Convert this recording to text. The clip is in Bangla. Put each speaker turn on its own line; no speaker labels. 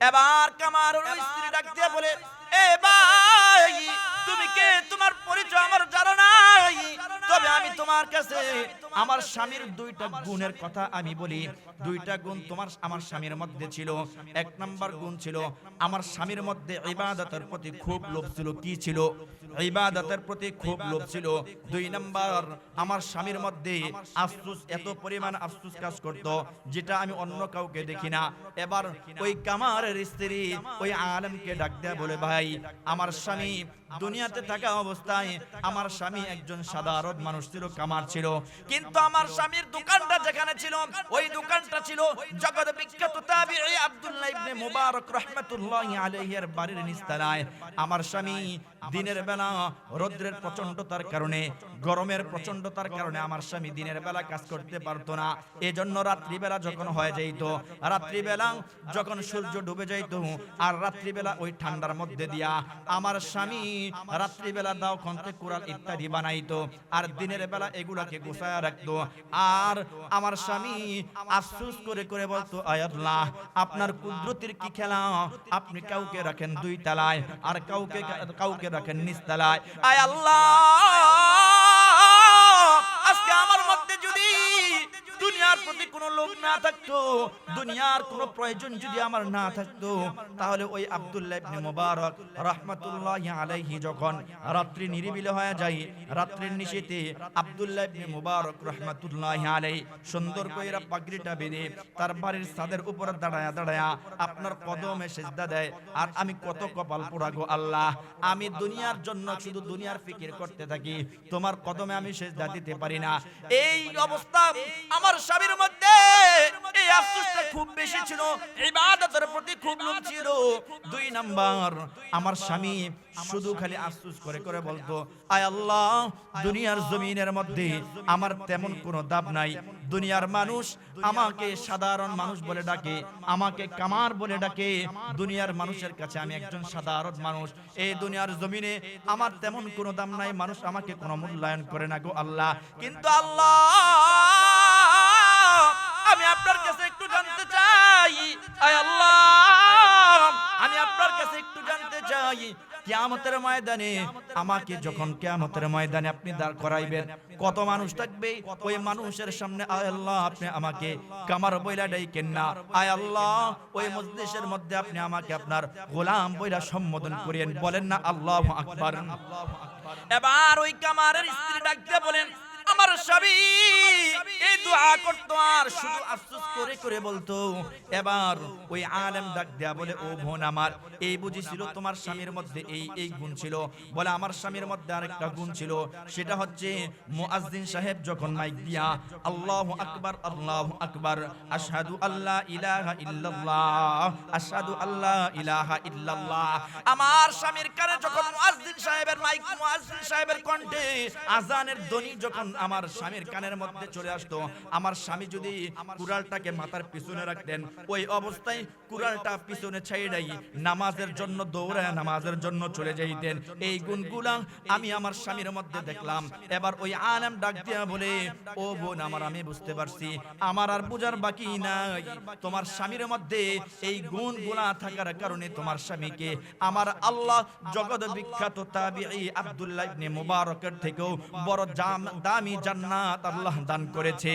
এবার কামারুর স্ত্রী ডাক দিয়ে বলে, এ ভাই, তুমি কে? তোমার পরিচয় আমার জানা নাই, তবে আমি তোমার কাছে আমার স্বামীর দুইটা গুণের কথা আমি বলি। দুইটা গুণ তোমার আমার স্বামীর মধ্যে ছিল। এক নাম্বার গুণ ছিল, আমার স্বামীর মধ্যে ইবাদতের প্রতি খুব লোভ ছিল। কি ছিল? ইবাদতের প্রতি খুব লোভ ছিল। দুই নাম্বার, আমার স্বামীর মধ্যে আফসোস, এত পরিমাণ আফসোস কাজ করত যেটা আমি অন্য কাউকে দেখি না। এবার ওই কামারের স্ত্রী ওই আলেমকে ডাক দেয়া বলে, ভাই, আমার স্বামী দুনিয়াতে থাকা অবস্থায় আমার স্বামী একজন সাধারণ মানুষ ছিল, কামার ছিল, কিন্তু আমার স্বামীর দোকানটা যেখানে ছিল ওই দোকানটা ছিল জগৎ বিখ্যাত তাবিঈ আব্দুল্লাহ ইবনে মুবারক রাহমাতুল্লাহি আলাইহির বাড়ির নিচতলায়। আমার স্বামী দিনের বেলা রৌদ্রের প্রচন্ডতার কারণে, গরমের প্রচন্ডতার কারণে আমার স্বামী দিনের বেলা কাজ করতে পারতো না। এজন্য রাত্রিবেলা যখন হয়ে যাইত, রাত্রিবেলা যখন সূর্য ডুবে যাইত, আর রাত্রিবেলা ওই ঠান্ডার মধ্যে দিয়া আমার স্বামী রাত্রিবেলা দাও খন্তে কুড়াল ইত্যাদি বানাইতো, আর দিনের বেলা এগুলাকে গোছায়া রাখতো। আর আমার স্বামী আফসোস করে করে বলতো, আয় আল্লাহ, আপনার কুদরতের কি খেলা, আপনি কাউকে রাখেন দুই তলায় আর কাউকে রাখেন নিচ তলায়। আয় আল্লাহ, আজকে আমার মধ্যে যদি দুনিয়ার প্রতি কোনো লোভ না থাকতো, দুনিয়ার কোনো প্রয়োজন যদি আমার না থাকতো, তাহলে ওই আব্দুল্লাহ ইবনে মুবারক রাহমাতুল্লাহি আলাইহি যখন রাত্রি নিরিবিলি হয়ে যায়, রাত্রির নিশীথে আব্দুল্লাহ ইবনে মুবারক রাহমাতুল্লাহি আলাইহি সুন্দর কইরা পাগড়িটা বেঁধে তার বাড়ির ছাদের উপর দাঁড়ায়া দাঁড়ায়া আপনার কদমে সিজদা দেয়। আর আমি কত কপাল পোড়া গো আল্লাহ, আমি দুনিয়ার জন্য শুধু দুনিয়ার ফিকির করতে থাকি, তোমার কদমে আমি সিজদা দিতে পারি না। এই অবস্থা আমার স্বামীর মধ্যে এই আফসোসটা খুব বেশি ছিল, ইবাদতের প্রতি খুব লোভ ছিল। দুই নাম্বার, আমার স্বামী শুধু খালি আফসোস করে করে বলতো, আয় আল্লাহ, দুনিয়ার জমিনের মধ্যে আমার তেমন কোনো দাম নাই। দুনিয়ার মানুষ আমাকে সাধারণ মানুষ বলে ডাকে, আমাকে কামার বলে ডাকে। দুনিয়ার মানুষের কাছে আমি একজন সাধারণ মানুষ। এই দুনিয়ার জমিনে আমার তেমন কোনো দাম নাই, মানুষ আমাকে কোনো মূল্যায়ন করে না গো আল্লাহ। কিন্তু আল্লাহ, আমি আপনার কাছে একটু জানতে চাই, আয় আল্লাহ, আমি আপনার কাছে একটু জানতে চাই, কিয়ামতের ময়দানে আমাকে যখন কিয়ামতের ময়দানে আপনি দাঁড় করাইবেন, কত মানুষ থাকবে? ওই মানুষের সামনে আয় আল্লাহ, আপনি আমাকে কামার বইলা ডাইকেন না। আয় আল্লাহ, ওই মজলিসের মধ্যে আপনি আমাকে আপনার গোলাম বইলা সম্বোধন করেন, বলেন না আল্লাহু আকবার। এবার ওই কামারের স্ত্রী ডাক দিয়ে বলেন, আমার স্বামী এই দোয়া করতো আর শুধু আফসোস করে করে বলতো। এবার ওই আলেম ডাক দেয়া বলে, ও বোন আমার, এই বুঝিছিল তোমার স্বামীর মধ্যে এই গুণ ছিল? বলে, আমার স্বামীর মধ্যে আরেকটা গুণ ছিল, সেটা হচ্ছে মুয়াজ্জিন সাহেব যখন মাইক দিয়া আল্লাহু আকবার আল্লাহু আকবার আশহাদু আল্লা ইলাহা ইল্লাল্লাহ আশহাদু আল্লা ইলাহা ইল্লাল্লাহ, আমার স্বামীর কানে যখন মুয়াজ্জিন সাহেবের মাইক, মুয়াজ্জিন সাহেবের কণ্ঠে আজানের ধ্বনি যখন আমার স্বামীর কানের মধ্যে চলে আসতো, আমার স্বামী যদি কুড়ালটাকে মাথার পিছনে রাখতেন, ওই অবস্থায় কুড়ালটা পিছনে ছাইড়াই নামাজের জন্য দৌড়ায় নামাজের জন্য চলে যাইতেন। এই গুণগুলা আমি আমার স্বামীর মধ্যে দেখলাম। এবার ওই আলেম ডাক দিয়া বলে, ও বোন আমার, আমি বুঝতে পারছি, আমার আর বুঝার বাকি নাই, তোমার স্বামীর মধ্যে এই গুণগুলা থাকার কারণে তোমার স্বামীকে আমার আল্লাহ জগৎ বিখ্যাত তাবিঈ আব্দুল্লাহ ইবনে মুবারকের থেকেও বড় দামি জান্নাত আল্লাহ দান করেছে।